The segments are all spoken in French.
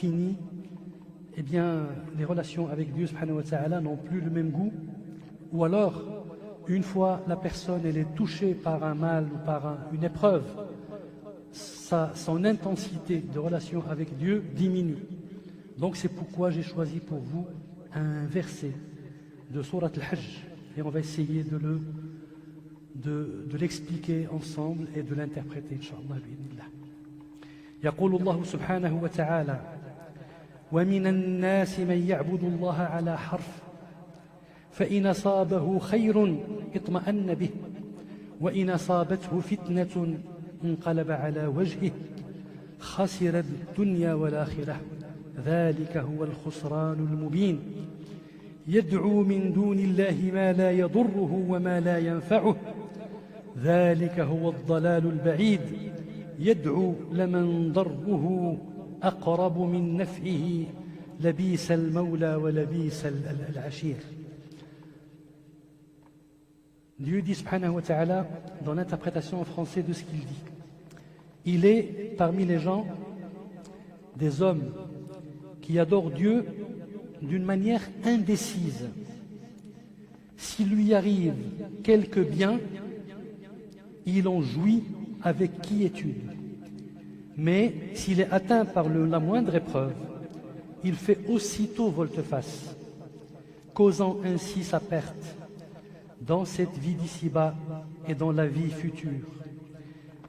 finie, eh bien, les relations avec Dieu subhanahu wa ta'ala n'ont plus le même goût, ou alors, une fois la personne elle est touchée par un mal ou par une épreuve, son intensité de relation avec Dieu diminue. Donc c'est pourquoi j'ai choisi pour vous un verset de Surat al-Hajj, et on va essayer de l'expliquer ensemble et de l'interpréter, Inch'Allah, bi'idhnillah. يقول الله سبحانه وتعالى: ومن الناس من يعبد الله على حرف فإن أصابه خير اطمأن به وإن أصابته فتنة انقلب على وجهه خسر الدنيا والآخرة ذلك هو الخسران المبين يدعو من دون الله ما لا يضره وما لا ينفعه ذلك هو الضلال البعيد يدعو لمن ضره أقرب من نفعه لبيس المولى ولبيس العشير. Dieu dit subhanahu wa ta'ala dans l'interprétation en français de ce qu'il dit. Il est parmi les gens des hommes qui adorent Dieu d'une manière indécise. S'il lui arrive quelque bien, il en jouit avec quiétude. Mais s'il est atteint par la moindre épreuve, il fait aussitôt volte-face, causant ainsi sa perte dans cette vie d'ici-bas et dans la vie future.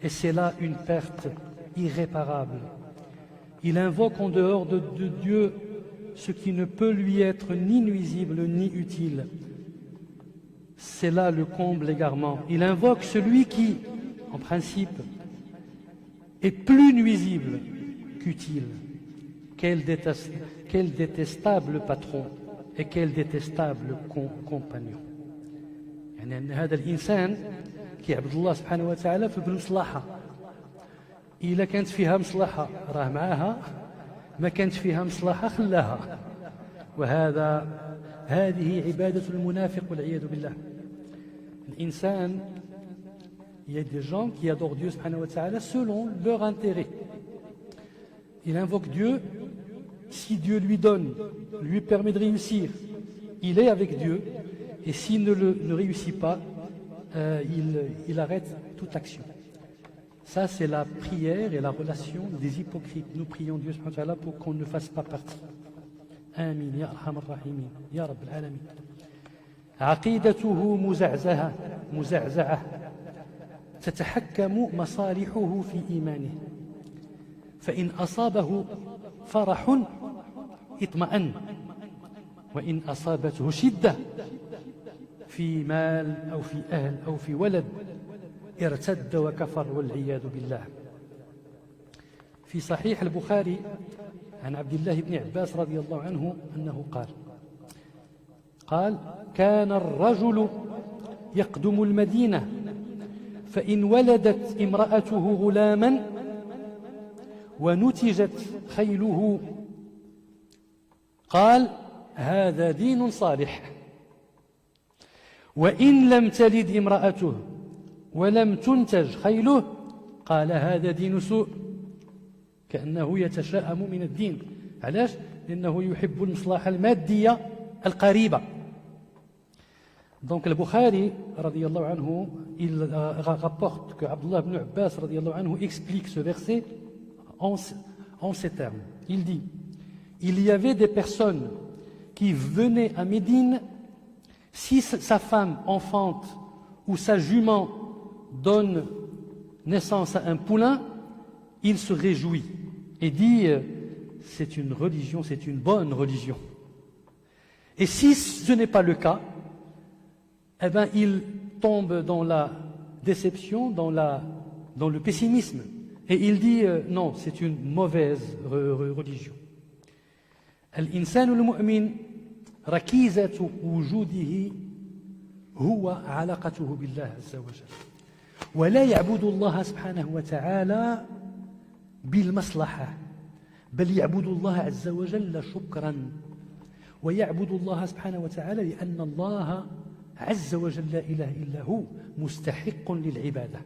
Et c'est là une perte irréparable. Il invoque en dehors de Dieu ce qui ne peut lui être ni nuisible ni utile. C'est là le comble égarement. Il invoque celui qui, en principe, est plus nuisible qu'utile. Quel détestable patron et quel détestable compagnon. يعني أن هذا الإنسان كيعبد الله سبحانه وتعالى في بالمصلحة. إلا كانت فيها مصلحة راه معاها، ما كانت فيها مصلحة خلاها. هذه عبادة المنافق والعياذ بالله. الإنسان Il y a des gens qui adorent Dieu subhanahu wa ta'ala selon leur intérêt. Il invoque Dieu, si Dieu lui donne, lui permet de réussir, il est avec Dieu, et s'il ne réussit pas, il arrête toute action. Ça, c'est la prière et la relation des hypocrites. Nous prions Dieu subhanahu wa ta'ala pour qu'on ne fasse pas partie. Amin, ya arhamar rahimin, ya rabbal alamin. عقيدته مزعزعة تتحكم مصالحه في إيمانه فإن أصابه فرح اطمأن وإن أصابته شدة في مال أو في أهل أو في ولد ارتد وكفر والعياذ بالله. في صحيح البخاري عن عبد الله بن عباس رضي الله عنه أنه قال كان الرجل يقدم المدينة فإن ولدت امرأته غلاما ونتجت خيله قال هذا دين صالح وإن لم تلد امرأته ولم تنتج خيله قال هذا دين سوء كأنه يتشائم من الدين. علاش؟ لأنه يحب المصلحة المادية القريبة. Donc le Bukhari, radiyallahu anhu, il rapporte que Abdullah ibn Abbas, radiyallahu anhu, explique ce verset en ces termes. Il dit, il y avait des personnes qui venaient à Médine, si sa femme enfante ou sa jument donne naissance à un poulain, il se réjouit et dit, c'est une religion, c'est une bonne religion. Et si ce n'est pas le cas, eh bien, il tombe dans la déception, dans le pessimisme. Et il dit, non, c'est une mauvaise religion. الإنسان المؤمن ركيزة وجوده هو علاقته بالله عز وجل ولا يعبد الله سبحانه وتعالى بالمصلحة بل يعبد الله عز وجل شكرا ويعبد الله سبحانه وتعالى لأن الله عز وجل لا إله إلا هو مستحق للعبادة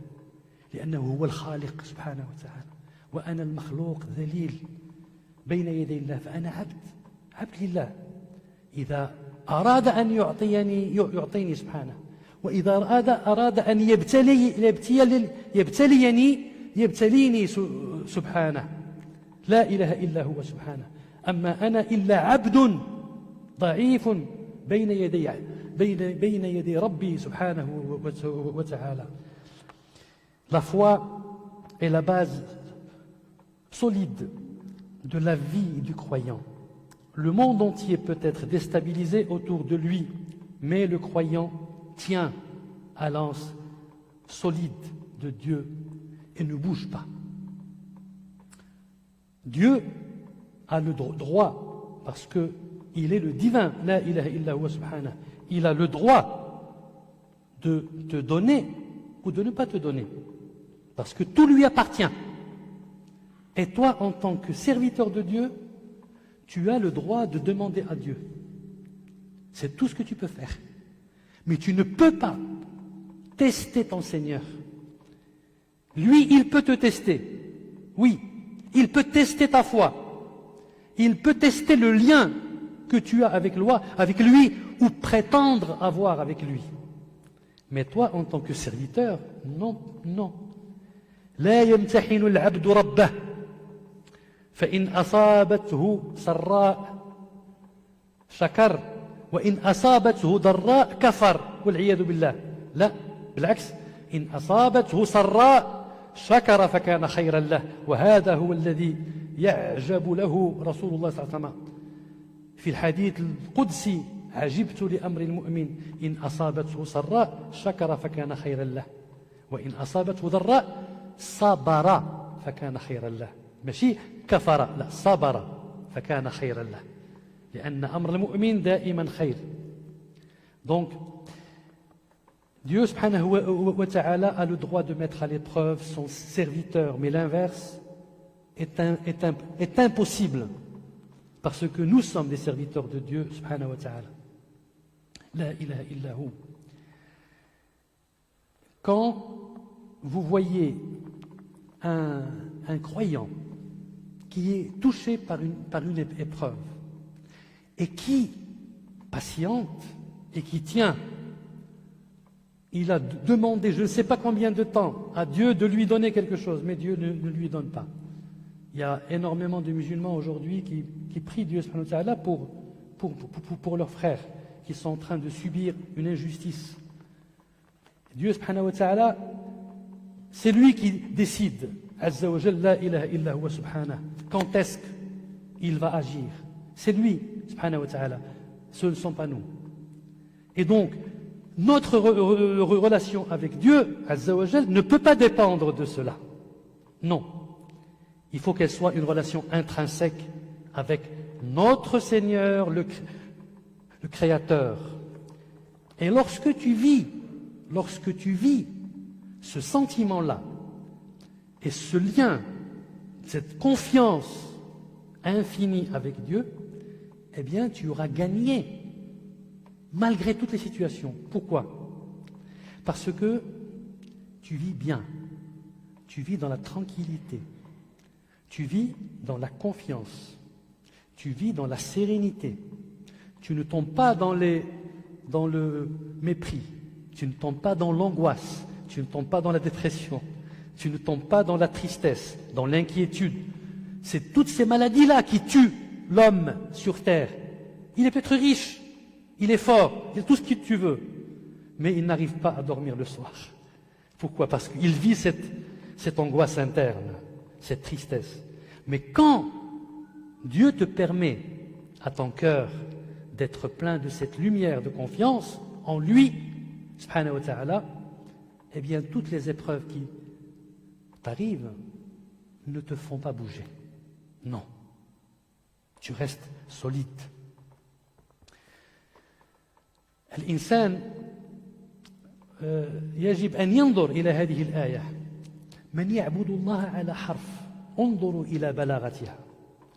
لأنه هو الخالق سبحانه وتعالى وأنا المخلوق ذليل بين يدي الله فأنا عبد لله. إذا أراد أن يعطيني سبحانه، وإذا أراد أن يبتليني سبحانه. لا إله إلا هو سبحانه. أما أنا إلا عبد ضعيف بين يدي ربي سبحانه وتعالى. La foi est la base solide de la vie du croyant. Le monde entier peut être déstabilisé autour de lui, mais le croyant tient à l'anse solide de Dieu et ne bouge pas. Dieu a le droit, parce qu'il est le divin, la ilaha illa huwa subhanahu, il a le droit de te donner ou de ne pas te donner, parce que tout lui appartient. Et toi, en tant que serviteur de Dieu, tu as le droit de demander à Dieu. C'est tout ce que tu peux faire. Mais tu ne peux pas tester ton Seigneur. Lui, il peut te tester. Oui, il peut tester ta foi. Il peut tester le lien que tu as avec lui ou prétendre avoir avec lui. Mais toi, en tant que serviteur, non, non. لا يمتحن العبد ربه فإن أصابته سراء شكر وإن أصابته ضراء كفر والعياذ بالله. لا، بالعكس، إن أصابته سراء شكر فكان خيرا له، وهذا هو الذي يعجب له رسول الله صلى الله عليه وسلم في الحديث القدسي: عجبت لأمر المؤمن إن أصابته سراء شكر فكان خيرا له وإن أصابته ضراء صبر فكان خيرا له. ماشي كفر، لا، صبر فكان خيرا له، لأن أمر المؤمن دائما خير. Donc, Dieu subhanahu wa ta'ala a le droit de mettre à l'épreuve son serviteur, mais l'inverse est impossible, parce que nous sommes des serviteurs de Dieu subhanahu wa ta'ala. La ilaha illa hu. Quand vous voyez un croyant qui est touché par une épreuve et qui patiente et qui tient, il a demandé je ne sais pas combien de temps à Dieu de lui donner quelque chose, mais Dieu ne lui donne pas. Il y a énormément de musulmans aujourd'hui qui prient Dieu subhanahu wa ta'ala pour leurs frères qui sont en train de subir une injustice. Dieu subhanahu wa ta'ala, c'est lui qui décide, azza wa jalla, la ilaha illa huwa subhanahu, quand est-ce qu'il va agir. C'est lui subhanahu wa ta'ala, ce ne sont pas nous. Et donc, notre relation avec Dieu, azza wa jalla, ne peut pas dépendre de cela. Non. Il faut qu'elle soit une relation intrinsèque avec notre Seigneur, le Créateur. Et lorsque tu vis ce sentiment-là et ce lien, cette confiance infinie avec Dieu, eh bien, tu auras gagné malgré toutes les situations. Pourquoi? Parce que tu vis bien, tu vis dans la tranquillité, tu vis dans la confiance, tu vis dans la sérénité, tu ne tombes pas dans le mépris, tu ne tombes pas dans l'angoisse, tu ne tombes pas dans la dépression, tu ne tombes pas dans la tristesse, dans l'inquiétude. C'est toutes ces maladies-là qui tuent l'homme sur terre. Il est peut-être riche, il est fort, il a tout ce que tu veux, mais il n'arrive pas à dormir le soir. Pourquoi? Parce qu'il vit cette angoisse interne, cette tristesse. Mais quand Dieu te permet à ton cœur d'être plein de cette lumière de confiance en lui, subhanahu wa ta'ala, eh bien toutes les épreuves qui t'arrivent ne te font pas bouger. Non. Tu restes solide. الإنسان يجب أن ينظر إلى هذه الآية. من يعبد الله على حرف انظروا إلى بلاغتها.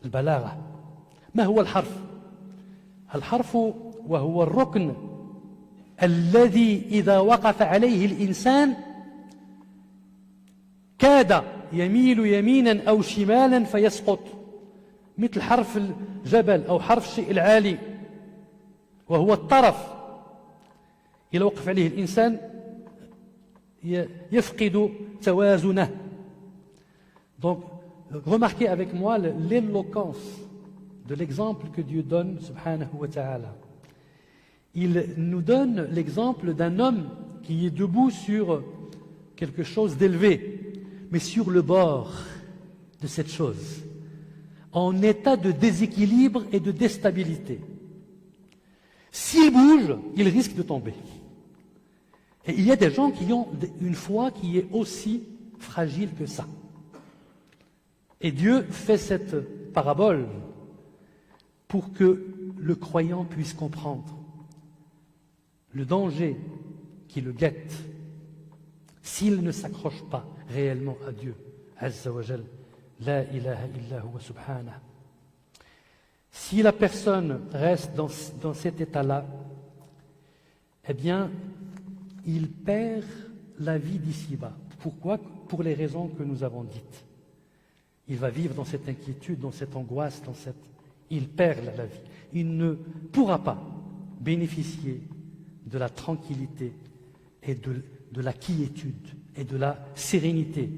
البلاغة. ما هو الحرف؟ الحرف وهو الركن الذي إذا وقف عليه الإنسان كاد يميل يمينا أو شمالا فيسقط. مثل حرف الجبل أو حرف الشيء العالي وهو الطرف إذا وقف عليه الإنسان يفقد توازنه. Donc, remarquez avec moi l'éloquence de l'exemple que Dieu donne, subhanahu wa ta'ala. Il nous donne l'exemple d'un homme qui est debout sur quelque chose d'élevé, mais sur le bord de cette chose, en état de déséquilibre et de déstabilité. S'il bouge, il risque de tomber. Et il y a des gens qui ont une foi qui est aussi fragile que ça. Et Dieu fait cette parabole pour que le croyant puisse comprendre le danger qui le guette s'il ne s'accroche pas réellement à Dieu, Azza wa Jal, La ilaha illa huwa subhanah. Si la personne reste dans cet état-là, eh bien, il perd la vie d'ici-bas. Pourquoi? Pour les raisons que nous avons dites. Il va vivre dans cette inquiétude, dans cette angoisse, il perd la vie. Il ne pourra pas bénéficier de la tranquillité et de la quiétude et de la sérénité.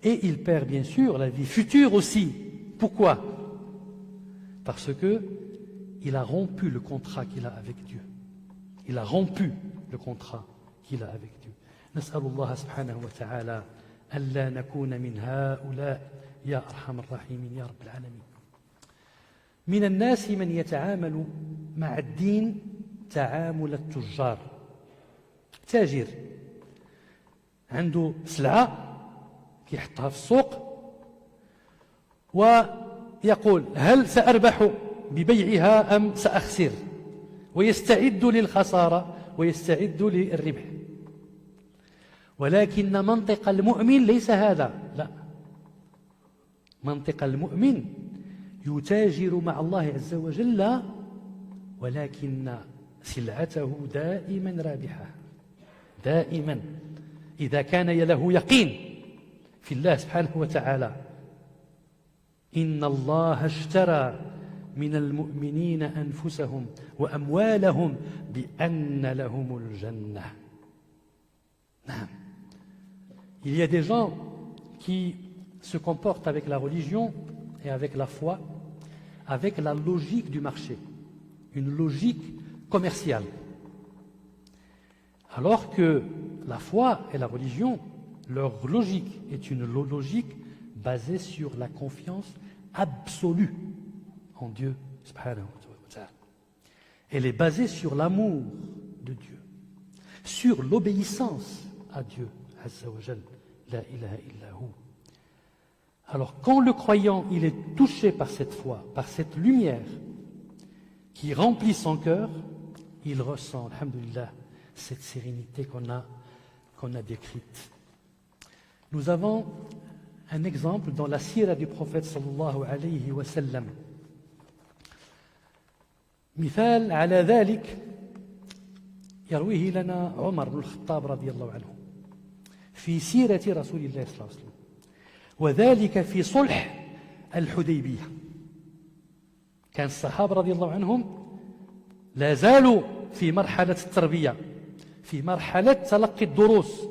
Et il perd bien sûr la vie future aussi. Pourquoi? Parce qu'il a rompu le contrat qu'il a avec Dieu. Il a rompu le contrat qu'il a avec Dieu. نسأل الله سبحانه وتعالى ألا نكون من هؤلاء يا أرحم الراحمين يا رب العالمين. من الناس من يتعامل مع الدين تعامل التجار. تاجر عنده سلعة يحطها في السوق ويقول هل سأربح ببيعها أم سأخسر، ويستعد للخسارة ويستعد للربح. ولكن منطق المؤمن ليس هذا، لا، منطق المؤمن يتاجر مع الله عز وجل ولكن سلعته دائما رابحة، دائما إذا كان له يقين في الله سبحانه وتعالى. إن الله اشترى من المؤمنين أنفسهم وأموالهم بأن لهم الجنة. نعم. Il y a des gens qui se comportent avec la religion et avec la foi avec la logique du marché, une logique commerciale. Alors que la foi et la religion, leur logique est une logique basée sur la confiance absolue en Dieu, subhanahu wa ta'ala. Elle est basée sur l'amour de Dieu, sur l'obéissance à Dieu, azza wa jal, la ilaha illa hu. Alors quand le croyant il est touché par cette foi, par cette lumière qui remplit son cœur, il ressent, alhamdulillah, cette sérénité qu'on a décrite. Nous avons un exemple dans la sira du prophète sallallahu alayhi wa sallam. مثال على ذلك يرويه لنا عمر بن الخطاب رضي الله عنه في سيرة رسول الله صلى الله عليه وسلم، وذلك في صلح الحديبية. كان الصحابة رضي الله عنهم لا زالوا في مرحلة التربية، في مرحلة تلقي الدروس،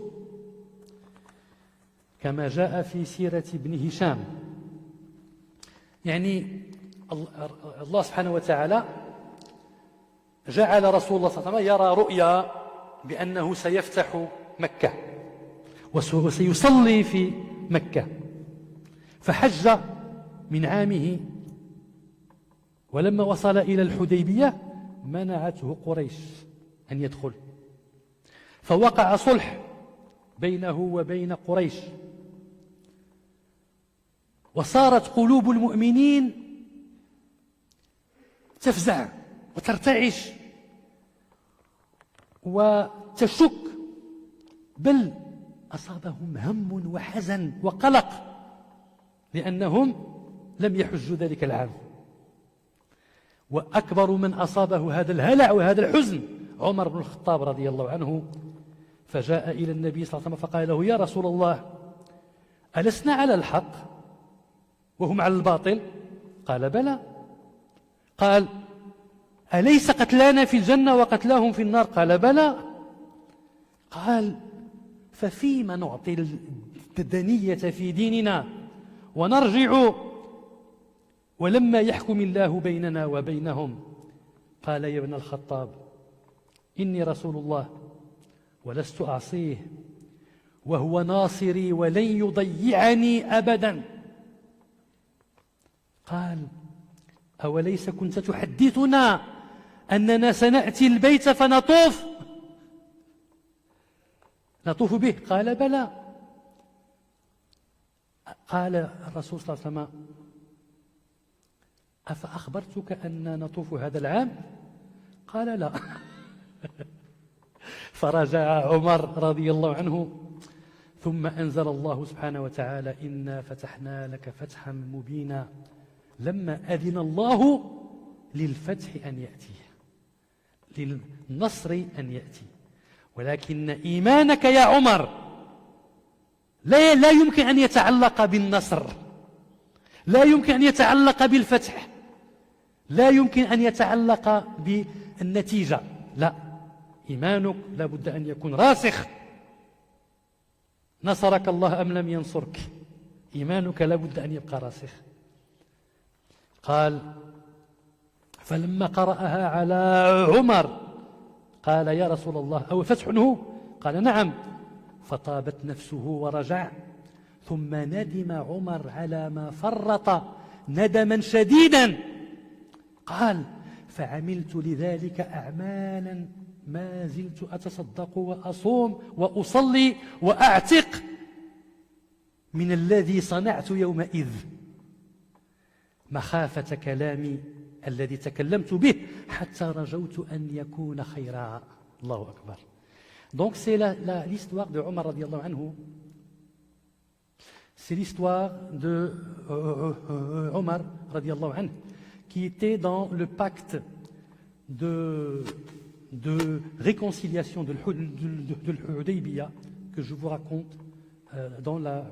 كما جاء في سيرة ابن هشام. يعني الله سبحانه وتعالى جعل رسول الله صلى الله عليه وسلم يرى رؤيا بأنه سيفتح مكة وسيصلي في مكة، فحج من عامه، ولما وصل إلى الحديبية منعته قريش أن يدخل، فوقع صلح بينه وبين قريش، وصارت قلوب المؤمنين تفزع وترتعش وتشك، بل أصابهم هم وحزن وقلق لأنهم لم يحجوا ذلك العام. وأكبر من أصابه هذا الهلع وهذا الحزن عمر بن الخطاب رضي الله عنه، فجاء إلى النبي صلى الله عليه وسلم فقال له: يا رسول الله، ألسنا على الحق وهم على الباطل؟ قال بلى. قال أليس قتلانا في الجنة وقتلاهم في النار؟ قال بلى. قال ففيما نعطي الدنية في ديننا ونرجع ولما يحكم الله بيننا وبينهم؟ قال يا ابن الخطاب إني رسول الله ولست أعصيه وهو ناصري ولن يضيعني أبدا. قال أوليس كنت تحدثنا أننا سنأتي البيت فنطوف به؟ قال بلى. قال الرسول صلى الله عليه وسلم أفأخبرتك أن نطوف هذا العام؟ قال لا. فرجع عمر رضي الله عنه ثم أنزل الله سبحانه وتعالى إنا فتحنا لك فتحا مبينا لما أذن الله للفتح أن يأتي، للنصر أن يأتي، ولكن إيمانك يا عمر لا يمكن أن يتعلق بالنصر، لا يمكن أن يتعلق بالفتح، لا يمكن أن يتعلق بالنتيجة، لا، إيمانك لا بد أن يكون راسخ. نصرك الله أم لم ينصرك، إيمانك لا بد أن يبقى راسخ. قال فلما قرأها على عمر قال يا رسول الله أو فتح هو؟ قال نعم. فطابت نفسه ورجع، ثم ندم عمر على ما فرط ندما شديدا. قال فعملت لذلك أعمالا ما زلت أتصدق وأصوم وأصلي وأعتق من الذي صنعت يومئذ مخافة كلامي الذي تكلمت به حتى رجوت أن يكون خيرا. الله أكبر. Donc c'est l'histoire de Omar radiallahu anhu. C'est l'histoire de Omar radiallahu anhu qui était dans le pacte de réconciliation de l'Hudaybiyah que je vous raconte dans la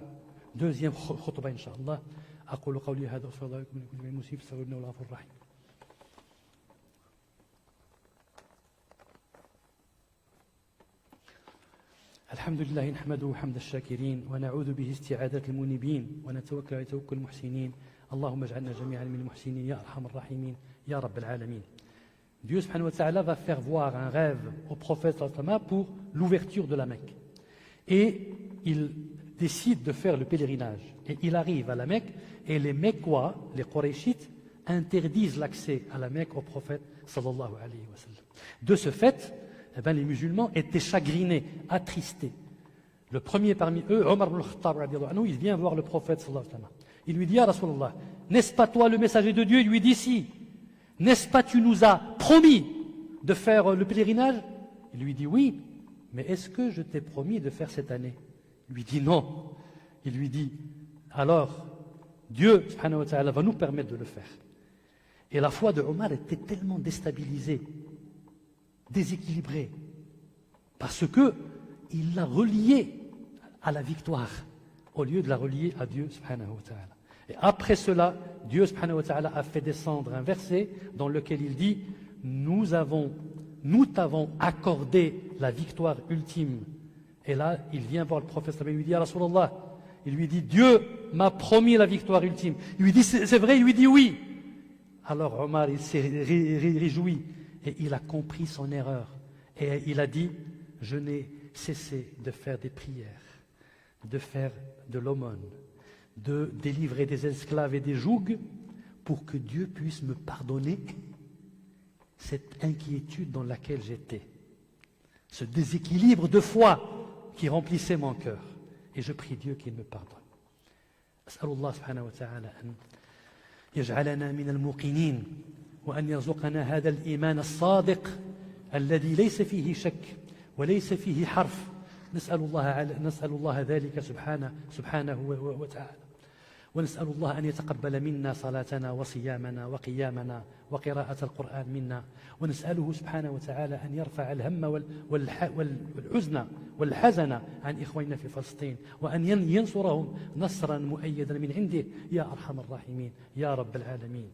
deuxième khutbah incha'Allah. أقول قولي هذا وأستغفر الله لكم من كل من مصيب فاستغفروه إنه هو الغفور الرحيم. الحمد لله نحمده حمد الشاكرين ونعوذ به استعادة المنيبين ونتوكل على توكل المحسنين. اللهم اجعلنا جميعا من المحسنين يا أرحم الراحمين يا رب العالمين. Dieu subhanahu wa ta'ala va faire voir un rêve au prophète pour l'ouverture de la Mecque. Et il décide de faire le pèlerinage. Et il arrive à la Mecque et les Mecquois, les Qurayshites, interdisent l'accès à la Mecque au prophète sallallahu alayhi wa sallam. De ce fait, les musulmans étaient chagrinés, attristés. Le premier parmi eux, Omar ibn al-Khattab, il vient voir le prophète sallallahu alayhi wa sallam. Il lui dit, ya Rasulallah, n'est-ce pas toi le messager de Dieu? Il lui dit, si. N'est-ce pas tu nous as promis de faire le pèlerinage? Il lui dit, oui. Mais est-ce que je t'ai promis de faire cette année? Il lui dit, non. Il lui dit, alors, Dieu subhanahu wa ta'ala va nous permettre de le faire. Et la foi de Omar était tellement déstabilisée, déséquilibrée, parce qu'il l'a reliée à la victoire, au lieu de la relier à Dieu subhanahu wa ta'ala. Et après cela, Dieu subhanahu wa ta'ala a fait descendre un verset dans lequel il dit, nous t'avons accordé la victoire ultime. Et là, il vient voir le prophète, il lui dit, ya Rasulallah, il lui dit, Dieu m'a promis la victoire ultime. Il lui dit, c'est vrai? Il lui dit oui. Alors Omar, il s'est réjoui et il a compris son erreur. Et il a dit, je n'ai cessé de faire des prières, de faire de l'aumône, de délivrer des esclaves et des jougs pour que Dieu puisse me pardonner cette inquiétude dans laquelle j'étais, ce déséquilibre de foi qui remplissait mon cœur. Et je prie Dieu qu'il me pardonne. أسأل الله سبحانه وتعالى أن يجعلنا من الموقنين وأن يرزقنا هذا الإيمان الصادق الذي ليس فيه شك وليس فيه حرف. نسأل الله ذلك سبحانه وتعالى. ونسأل الله أن يتقبل منا صلاتنا وصيامنا وقيامنا وقراءة القرآن منا، ونسأله سبحانه وتعالى أن يرفع الهم والحزن والحزن عن إخواننا في فلسطين، وأن ينصرهم نصرا مؤيدا من عنده يا أرحم الراحمين يا رب العالمين.